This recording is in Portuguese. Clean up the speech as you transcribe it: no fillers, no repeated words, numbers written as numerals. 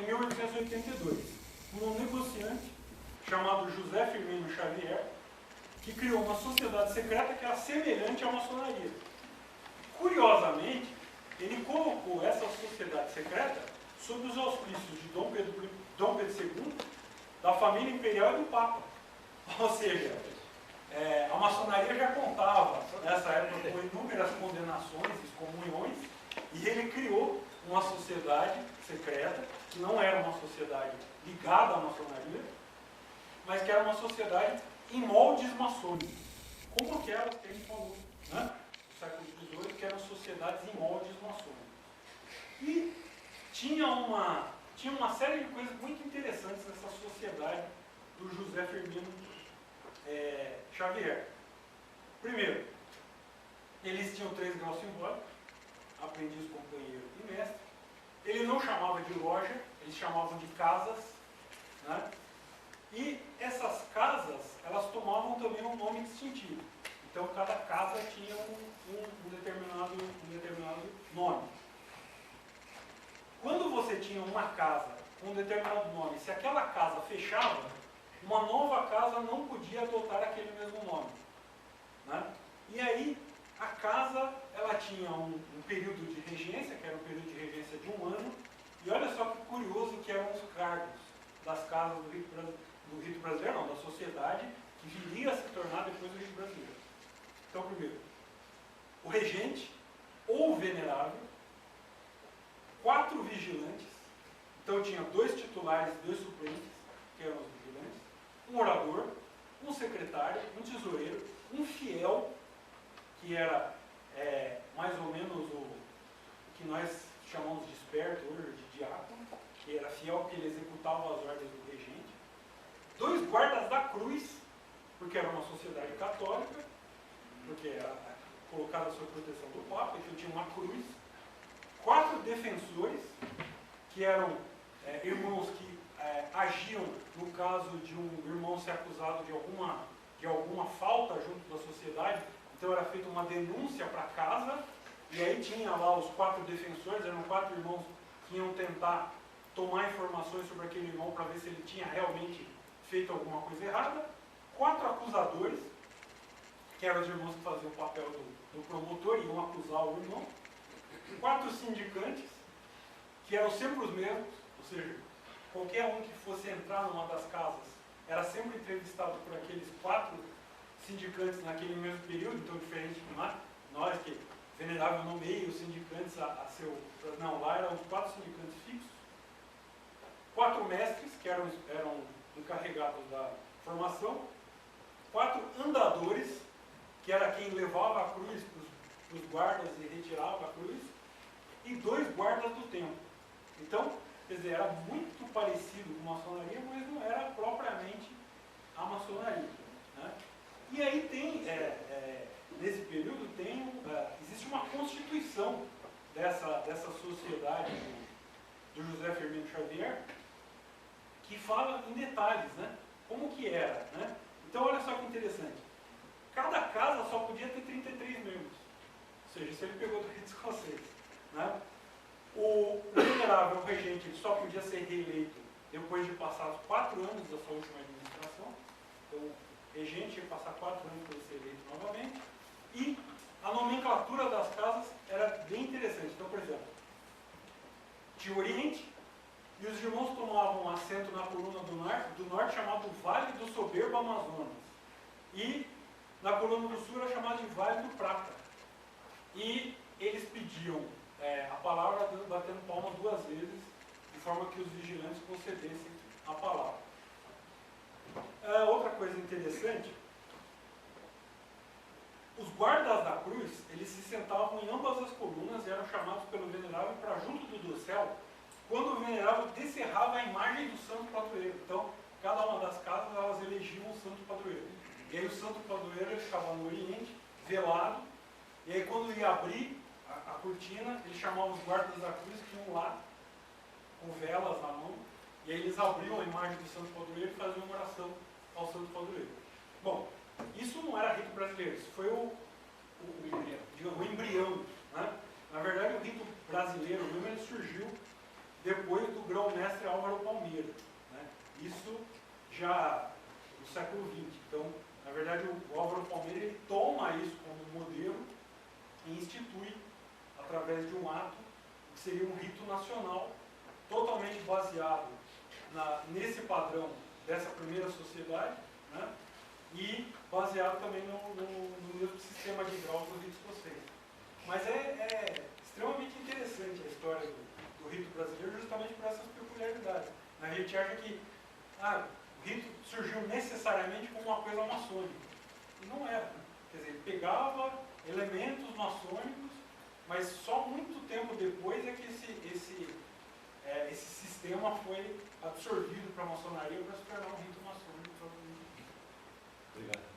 em 1882, por um negociante chamado José Firmino Xavier, que criou uma sociedade secreta que era semelhante à maçonaria. Curiosamente, ele colocou essa sociedade secreta sob os auspícios de Dom Pedro II, da família imperial e do Papa. Ou seja, a maçonaria já contava, nessa época, com inúmeras condenações, excomunhões, e ele criou uma sociedade secreta, que não era uma sociedade ligada à maçonaria, mas que era uma sociedade em moldes maçônicos, como aquelas que a gente falou, né? No século XVIII, que eram sociedades em moldes maçônicos. E tinha uma série de coisas muito interessantes nessa sociedade do José Firmino Xavier. Primeiro, eles tinham 3 graus simbólicos: aprendiz, companheiro e mestre. Ele não chamava de loja, eles chamavam de casas, né? E essas casas, elas tomavam também um nome distintivo. Então, cada casa tinha um determinado nome. Quando você tinha uma casa com um determinado nome, se aquela casa fechava, uma nova casa não podia adotar aquele mesmo nome, né? E aí, a casa, ela tinha um período de regência, que era um período de regência de 1 ano, e olha só que curioso que eram os cargos das casas do rito brasileiro, não, da sociedade, que viria a se tornar depois do rito brasileiro. Então, primeiro, o regente, ou venerável, 4 vigilantes, então tinha 2 titulares e 2 suplentes, que eram os vigilantes, um orador, um secretário, um tesoureiro, um fiel, que era mais ou menos o que nós chamamos de esperto hoje, de diácono, que era fiel porque ele executava as ordens do regente, 2 guardas da cruz, porque era uma sociedade católica, porque era colocada sob proteção do Papa, então tinha uma cruz, 4 defensores, que eram irmãos que agiam no caso de um irmão ser acusado de alguma falta junto da sociedade. Então era feita uma denúncia para casa, e aí tinha lá os 4 defensores, eram 4 irmãos que iam tentar tomar informações sobre aquele irmão para ver se ele tinha realmente feito alguma coisa errada. 4 acusadores, que eram os irmãos que faziam o papel do promotor e iam acusar o irmão. 4 sindicantes, que eram sempre os mesmos, ou seja, qualquer um que fosse entrar numa das casas era sempre entrevistado por aqueles 4 sindicantes naquele mesmo período, então diferente de nós, que venerável nomeia os sindicantes a seu... Não, lá eram os 4 sindicantes fixos, 4 mestres, que eram encarregados da formação, 4 andadores, que era quem levava a cruz para os guardas e retirava a cruz, e 2 guardas do templo. Então, quer dizer, era muito parecido com a maçonaria, mas não era propriamente a maçonaria, né? E aí tem, nesse período, existe uma constituição dessa sociedade do José Firmino Xavier, que fala em detalhes, né? Como que era, né? Então, olha só que interessante. Cada casa só podia ter 33 membros. Ou seja, se ele pegou do rito escocês, né? O venerável, o regente, ele só podia ser reeleito depois de passar os 4 anos da sua última administração. Então, o regente ia passar 4 anos para ser eleito novamente. E a nomenclatura das casas era bem interessante. Então, por exemplo, tinha o Oriente, e os irmãos tomavam assento na coluna do norte, chamado Vale do Soberbo Amazonas. E na coluna do sul era chamado de Vale do Prata. E eles pediam a palavra batendo palma 2 vezes, de forma que os vigilantes concedessem a palavra. Outra coisa interessante, os guardas da cruz, eles se sentavam em ambas as colunas e eram chamados pelo venerável para junto do dossel, quando o venerável descerrava a imagem do santo padroeiro. Então, cada uma das casas, elas elegiam um santo padroeiro. E aí o santo padroeiro ficava no oriente, velado, e aí quando ia abrir a cortina, ele chamava os guardas da cruz que iam lá, com velas na mão, e aí eles abriam a imagem do santo padroeiro e faziam uma oração ao santo padroeiro. Bom, isso não era rito brasileiro, isso foi o embrião, né? Na verdade, o rito brasileiro mesmo, ele surgiu depois do grão-mestre Álvaro Palmeira, né? Isso já no século XX. Então, na verdade, o Álvaro Palmeira ele toma isso como modelo e institui, através de um ato, que seria um rito nacional, totalmente baseado nesse padrão dessa primeira sociedade, né? E baseado também no mesmo sistema de graus do rito escocês. Mas é extremamente interessante a história do rito brasileiro justamente por essas peculiaridades. A gente acha que o rito surgiu necessariamente como uma coisa maçônica. E não era. Quer dizer, pegava elementos maçônicos, mas só muito tempo depois é que esse sistema foi absorvido para a maçonaria para se tornar um rito maçônico